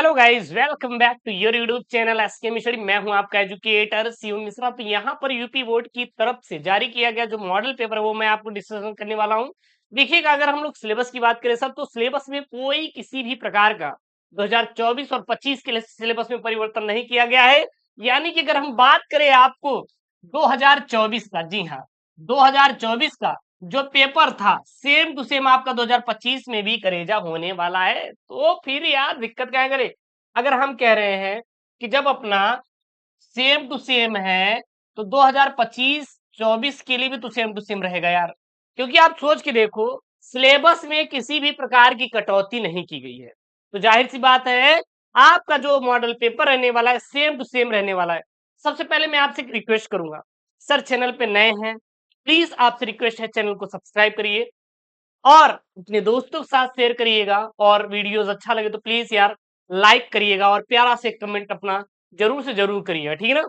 Hello guys, welcome back to your YouTube channel SK Mishri. मैं हूं आपका एजुकेटर शिव मिश्रा। तो यहाँ पर यूपी बोर्ड की तरफ से जारी किया गया जो मॉडल पेपर है वो मैं आपको डिस्कशन करने वाला हूं। देखिएगा, अगर हम लोग सिलेबस की बात करें सर, तो सिलेबस में कोई किसी भी प्रकार का 2024 और 25 के लिए सिलेबस में परिवर्तन नहीं किया गया है। यानी कि अगर हम बात करें आपको 2024 का, जी हाँ, 2024 का जो पेपर था सेम टू सेम आपका 2025 में भी करेजा होने वाला है। तो फिर यार दिक्कत क्या करे, अगर हम कह रहे हैं कि जब अपना सेम टू सेम है तो 2025-24 के लिए भी तो सेम टू सेम रहेगा यार। क्योंकि आप सोच के देखो, सिलेबस में किसी भी प्रकार की कटौती नहीं की गई है। तो जाहिर सी बात है, आपका जो मॉडल पेपर रहने वाला है सेम टू सेम रहने वाला है। सबसे पहले मैं आपसे एक रिक्वेस्ट करूंगा, सर चैनल पे नए हैं, प्लीज आपसे रिक्वेस्ट है चैनल को सब्सक्राइब करिए और अपने दोस्तों के साथ शेयर करिएगा। और वीडियोस अच्छा लगे तो प्लीज यार लाइक करिएगा और प्यारा से कमेंट अपना जरूर से जरूर करिएगा, ठीक है ना।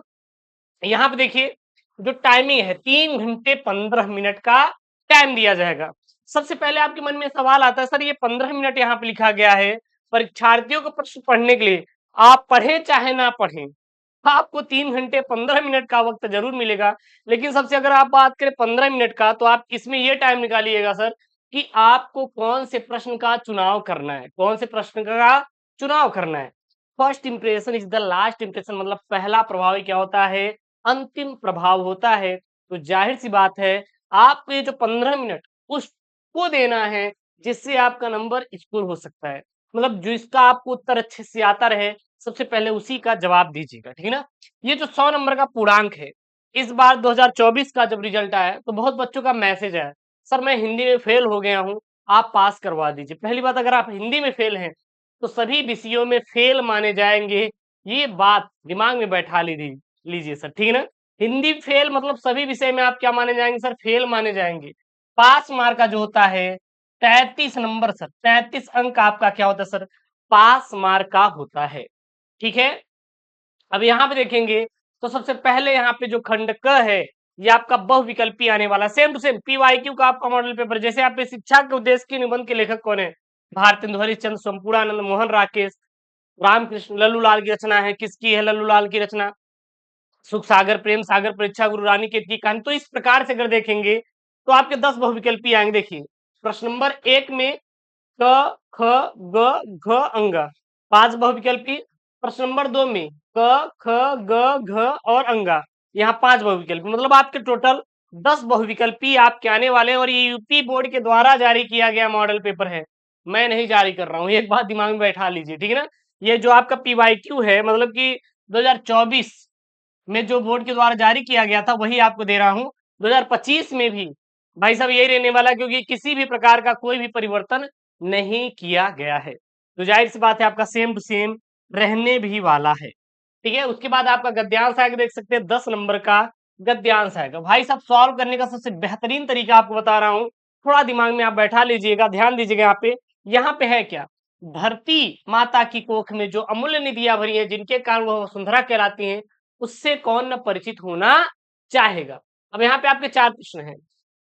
यहाँ पे देखिए, जो टाइमिंग है 3 घंटे 15 मिनट का टाइम दिया जाएगा। सबसे पहले आपके मन में सवाल आता है, सर ये 15 मिनट यहाँ पे लिखा गया है परीक्षार्थियों को प्रश्न पढ़ने के लिए, आप पढ़े चाहे ना पढ़े आपको 3 घंटे 15 मिनट का वक्त जरूर मिलेगा। लेकिन सबसे अगर आप बात करें 15 मिनट का, तो आप इसमें ये टाइम निकालिएगा सर कि आपको कौन से प्रश्न का चुनाव करना है, कौन से प्रश्न का चुनाव करना है। First impression is the last impression, मतलब पहला प्रभाव क्या होता है, अंतिम प्रभाव होता है। तो जाहिर सी बात है, आपको ये जो 15 मिनट उसको देना है जिससे आपका नंबर स्कोर हो सकता है। मतलब जो इसका आपको उत्तर अच्छे से आता रहे, सबसे पहले उसी का जवाब दीजिएगा, ठीक है ना। ये जो 100 नंबर का पूर्णांक है, इस बार 2024 का जब रिजल्ट आया तो बहुत बच्चों का मैसेज आया, सर मैं हिंदी में फेल हो गया हूँ, आप पास करवा दीजिए। पहली बात, अगर आप हिंदी में फेल हैं तो सभी विषयों में फेल माने जाएंगे। ये बात दिमाग में बैठा लीजिए सर, ठीक है ना। हिंदी फेल मतलब सभी विषय में आप क्या माने जाएंगे सर, फेल माने जाएंगे। पास मार्क का जो होता है 33 नंबर सर, 33 अंक आपका क्या होता है सर, पास मार्क का होता है, ठीक है। अब यहाँ पे देखेंगे तो सबसे पहले यहाँ पे जो खंड क है, ये आपका बहुविकल्पी आने वाला, सेम टू सेम पीवाईक्यू का आपका मॉडल पेपर। जैसे आप शिक्षा के उद्देश्य की निबंध के लेखक कौन है, भारतेंदु हरिश्चंद्र, संपूर्णानंद, मोहन राकेश, रामकृष्ण, लल्लूलाल की रचना है। किसकी है लल्लूलाल की रचना, सुख सागर, प्रेम सागर, परीक्षा गुरु रानी केत की कहानी। तो इस प्रकार से अगर देखेंगे तो आपके 10 बहुविकल्पी आएंगे। देखिए प्रश्न नंबर 1 में क ख ग घ अंग, 5 बहुविकल्पी। प्रश्न नंबर 2 में क ख ग घ और अंगा, यहाँ 5 बहुविकल्पी। मतलब आपके टोटल 10 बहुविकल्पी आपके आने वाले हैं। और ये यूपी बोर्ड के द्वारा जारी किया गया मॉडल पेपर है, मैं नहीं जारी कर रहा हूँ। एक बात दिमाग में बैठा लीजिए, ठीक है ना। ये जो आपका पीवाईक्यू है, मतलब कि 2024 में जो बोर्ड के द्वारा जारी किया गया था वही आपको दे रहा हूं। 2025 में भी भाई साहब यही रहने वाला है, क्योंकि किसी भी प्रकार का कोई भी परिवर्तन नहीं किया गया है। तो जाहिर सी बात है आपका सेम टू सेम रहने भी वाला है, ठीक है। उसके बाद आपका गद्यांश आएगा, देख सकते हैं 10 नंबर का गद्यांश आएगा। भाई साहब सॉल्व करने का सबसे बेहतरीन तरीका आपको बता रहा हूँ, थोड़ा दिमाग में आप बैठा लीजिएगा, ध्यान दीजिएगा। यहाँ पे है क्या, धरती माता की कोख में जो अमूल्य निधियां भरी है, जिनके कारण वह वसुंधरा कहलाती हैं, उससे कौन न परिचित होना चाहेगा। अब यहाँ पे आपके 4 प्रश्न हैं।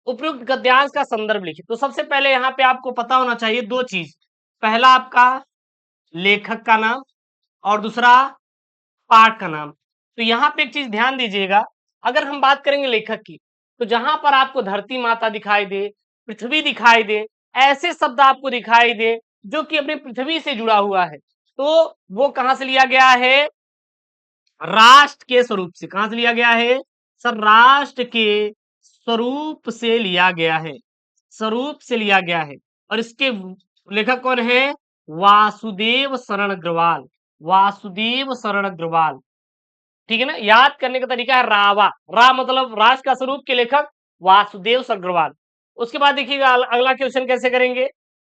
उपयुक्त गद्यांश का संदर्भ लिखिए। तो सबसे पहले यहाँ पे आपको पता होना चाहिए 2 चीज, पहला आपका लेखक का नाम और दूसरा पाठ का नाम। तो यहाँ पे एक चीज ध्यान दीजिएगा, अगर हम बात करेंगे लेखक की, तो जहां पर आपको धरती माता दिखाई दे, पृथ्वी दिखाई दे, ऐसे शब्द आपको दिखाई दे जो कि अपनी पृथ्वी से जुड़ा हुआ है, तो वो कहां से लिया गया है, राष्ट्र के स्वरूप से। कहां से लिया गया है सर, राष्ट्र के स्वरूप से लिया गया है, स्वरूप से लिया गया है। और इसके लेखक कौन है, वासुदेव शरण अग्रवाल, वासुदेव शरण अग्रवाल, ठीक है ना। याद करने का तरीका है रावा, रा मतलब राष्ट्र का स्वरूप के लेखक वासुदेव शरण अग्रवाल। उसके बाद देखिएगा अगला क्वेश्चन कैसे करेंगे,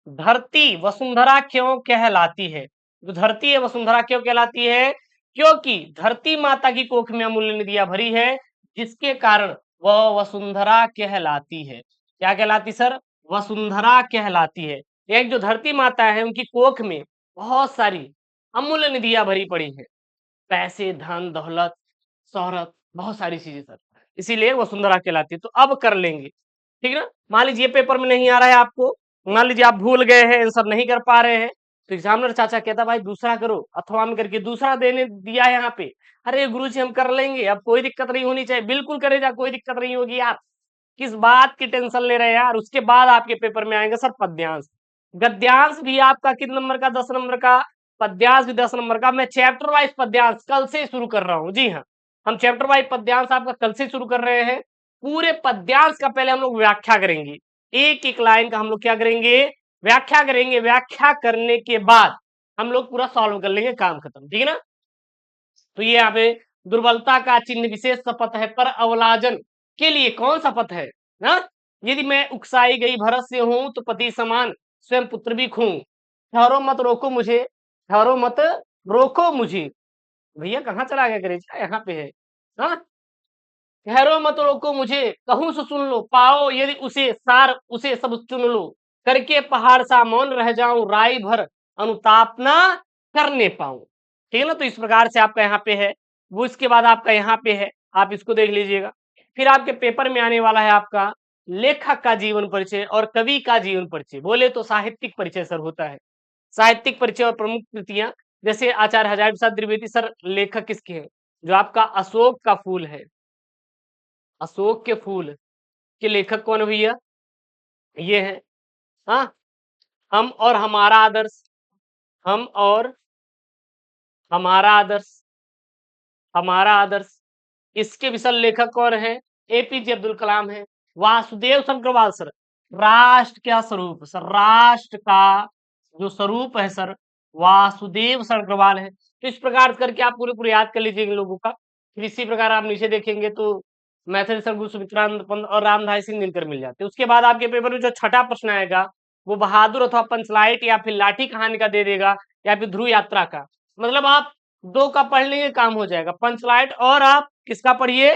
धरती वसुंधरा क्यों कहलाती है। जो धरती है वसुंधरा क्यों कहलाती है, क्योंकि धरती माता की कोख में अमूल्य निधियां भरी है, जिसके कारण वह वसुंधरा कहलाती है। क्या कहलाती सर, वसुंधरा कहलाती है। एक जो धरती माता है उनकी कोख में बहुत सारी अमूल्य निधियां भरी पड़ी है, पैसे, धन, दौलत, शोहरत, बहुत सारी चीजें सर, इसीलिए वसुंधरा कहलाती है। तो अब कर लेंगे, ठीक है ना। मान लीजिए पेपर में नहीं आ रहा है आपको, मान लीजिए आप भूल गए हैं, आंसर नहीं कर पा रहे हैं, तो एग्जामिनर चाचा कहता भाई दूसरा करो, अथवा में करके दूसरा देने दिया है यहाँ पे। अरे गुरुजी हम कर लेंगे, अब कोई दिक्कत नहीं होनी चाहिए। बिल्कुल करे जा, कोई दिक्कत नहीं होगी यार, किस बात की टेंशन ले रहे हैं यार। उसके बाद आपके पेपर में आएंगे सर पद्यांश। गद्यांश भी आपका कितने नंबर का? 10 नंबर का। पद्यांश भी 10 नंबर का। मैं चैप्टर वाइज पद्यांश कल से शुरू कर रहा हूँ। जी हाँ, हम चैप्टर वाइज पद्यांश आपका कल से शुरू कर रहे हैं। पूरे पद्यांश का पहले हम लोग व्याख्या करेंगे, एक एक लाइन का हम लोग क्या करेंगे? व्याख्या करेंगे। व्याख्या करने के बाद हम लोग पूरा सॉल्व कर लेंगे, काम खत्म। ठीक है ना? तो ये यहाँ पे दुर्बलता का चिन्ह विशेष शपथ है, पर अवलाजन के लिए कौन सा पथ है ना? यदि मैं उकसाई गई भरत से हूं तो पति समान स्वयं पुत्र भी खूं। ठहरो मत रोको मुझे, ठहरो मत रोको मुझे। भैया कहाँ चला गया करेजा? यहाँ पे है। हाँ, ठहरो मत रोको मुझे, कहूं सो सुन लो, पाओ यदि उसे सार उसे सब चुन लो। करके पहाड़ सा मौन रह जाऊं, राई भर अनुताप ना करने पाऊं। ठीक है ना? तो इस प्रकार से आपका यहाँ पे है। वो इसके बाद आपका यहाँ पे है, आप इसको देख लीजिएगा। फिर आपके पेपर में आने वाला है आपका लेखक का जीवन परिचय और कवि का जीवन परिचय। बोले तो साहित्यिक परिचय सर होता है। साहित्यिक परिचय और प्रमुख कृतियां, जैसे आचार्य हजारी प्रसाद द्विवेदी सर लेखक किसके हैं? जो आपका अशोक का फूल है, अशोक के फूल के लेखक कौन है भैया? ये है। हाँ, हम और हमारा आदर्श, हम और हमारा आदर्श, हमारा आदर्श, इसके विशल लेखक कौन है? एपीजे अब्दुल कलाम है। वासुदेव शंकरवाल सर, राष्ट्र क्या स्वरूप सर? राष्ट्र का जो स्वरूप है सर, वासुदेव शंकरवाल है। तो इस प्रकार करके आप पूरे पूरे याद कर लीजिए इन लोगों का। फिर इसी प्रकार आप नीचे देखेंगे तो मैथिली सर गुरु सुमित्रानंद पंत और रामधारी सिंह दिनकर मिल जाते हैं। उसके बाद आपके पेपर में जो छठा प्रश्न आएगा वो बहादुर अथवा पंचलाइट या फिर लाठी कहानी का दे देगा, या फिर ध्रुव यात्रा का। मतलब आप दो का पढ़ लेंगे, काम हो जाएगा। पंचलाइट और आप किसका पढ़िए?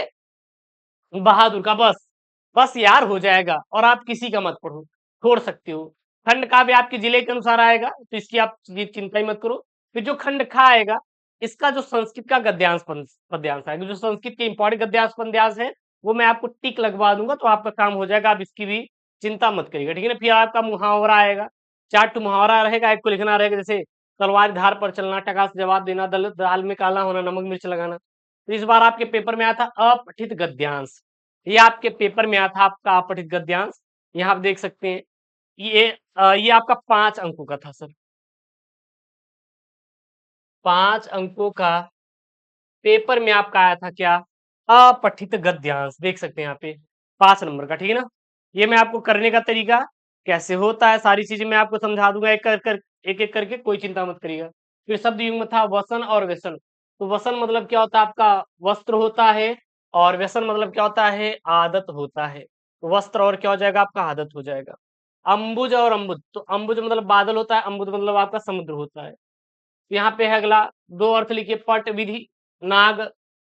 बहादुर का। बस बस यार हो जाएगा। और आप किसी का मत पढ़ो, छोड़ सकते हो। खंड का भी आपके जिले के अनुसार आएगा, तो इसकी आप चिंता ही मत करो। फिर जो खंड खा आएगा, इसका जो संस्कृत का गद्यांश पद्यांश आएगा, जो संस्कृत के इंपॉर्टेंट गद्यांश पद्यांश है वो मैं आपको टिक लगवा दूंगा, तो आपका काम हो जाएगा। आप इसकी भी चिंता मत करिएगा। ठीक है ना? फिर आपका मुहावरा आएगा, 4 मुहावरा रहेगा। एक को लिखना रहेगा, जैसे तलवार धार पर चलना, टका से जवाब देना, दाल में काला होना, नमक मिर्च लगाना। तो इस बार आपके पेपर में आया था अपठित गद्यांश। ये आपके पेपर में आया था आपका अपठित गद्यांश। यहाँ आप देख सकते हैं ये आपका 5 अंकों का था सर। 5 अंकों का पेपर में आपका आया था क्या? अपठित गद्यांश। देख सकते हैं यहाँ पे 5 नंबर का। ठीक है ना? ये मैं आपको करने का तरीका कैसे होता है, सारी चीजें मैं आपको समझा दूंगा एक एक करके, कोई चिंता मत करिएगा। फिर शब्द युग्म था वसन और व्यसन। तो वसन मतलब क्या होता है? आपका वस्त्र होता है, और व्यसन मतलब क्या होता है? आदत होता है। तो वस्त्र और क्या हो जाएगा? आपका आदत हो जाएगा। अंबुज और अम्बुज, तो अंबुज मतलब बादल होता है, अम्बुज मतलब आपका समुद्र होता है। यहाँ पे है अगला, 2 अर्थ लिखिए, पट, विधि, नाग,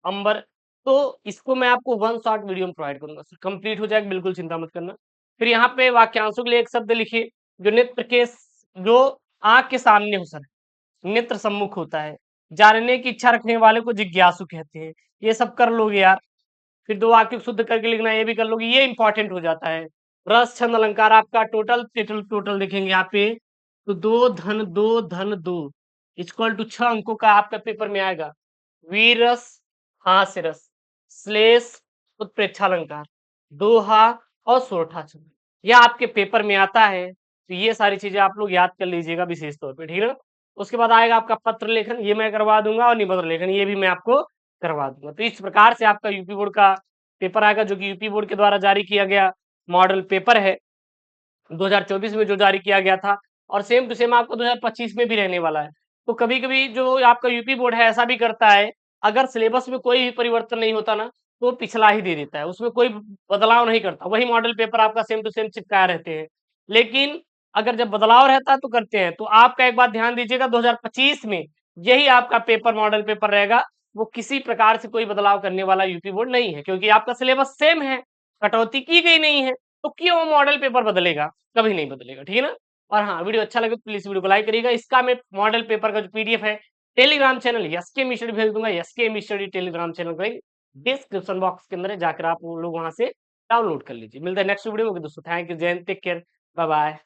अंबर। तो इसको मैं आपको वन शॉट वीडियो में प्रोवाइड करूंगा सर, कंप्लीट हो जाएगा, बिल्कुल चिंता मत करना। फिर यहाँ पे वाक्यांशों के लिए एक शब्द लिखिए, जो नेत्र के, जो आंख के सामने हो सर, नेत्र सम्मुख होता है। जानने की इच्छा रखने वाले को जिज्ञासु कहते हैं। ये सब कर लोगे यार। फिर 2 वाक्य शुद्ध करके लिखना, ये भी कर लोगे, ये इंपॉर्टेंट हो जाता है। रस, छंद, अलंकार आपका टोटल टोटल टोटल देखेंगे यहाँ पे, तो 2 धन 2 इक्वल टू 6 अंकों का आपका पेपर में आएगा। वीर रस, हास्य रस, श्लेष, उत्प्रेक्षालंकार, दोहा और सोरठा छंद, यह आपके पेपर में आता है। तो ये सारी चीजें आप लोग याद कर लीजिएगा विशेष तौर पे। ठीक है ना? उसके बाद आएगा आपका पत्र लेखन, ये मैं करवा दूंगा, और निबंध लेखन ये भी मैं आपको करवा दूंगा। तो इस प्रकार से आपका यूपी बोर्ड का पेपर आएगा, जो कि यूपी बोर्ड के द्वारा जारी किया गया मॉडल पेपर है 2024 में, जो जारी किया गया था। और सेम टू सेम आपको 2025 में भी रहने वाला है। तो कभी कभी जो आपका यूपी बोर्ड है ऐसा भी करता है, अगर सिलेबस में कोई भी परिवर्तन नहीं होता ना, तो पिछला ही दे देता है, उसमें कोई बदलाव नहीं करता, वही मॉडल पेपर आपका सेम टू सेम चिपकाए रहते हैं। लेकिन अगर जब बदलाव रहता है तो करते हैं। तो आपका एक बात ध्यान दीजिएगा, 2025 में यही आपका पेपर मॉडल पेपर रहेगा। वो किसी प्रकार से कोई बदलाव करने वाला यूपी बोर्ड नहीं है, क्योंकि आपका सिलेबस सेम है, कटौती की गई नहीं है। तो क्यों मॉडल पेपर बदलेगा? कभी नहीं बदलेगा। ठीक है ना? और हाँ, वीडियो अच्छा लगे तो प्लीज वीडियो को लाइक करिएगा। इसका मैं मॉडल पेपर का जो पीडीएफ है टेलीग्राम चैनल एसके मिस्टडी भेज दूंगा। एसके मिस्टडी टेलीग्राम चैनल का डिस्क्रिप्शन बॉक्स के अंदर है, जाकर आप लोग वहां से डाउनलोड कर लीजिए। मिलता है नेक्स्ट वीडियो में दोस्तों। थैंक यू, जय हिंद, टेक केयर, बाय बाय।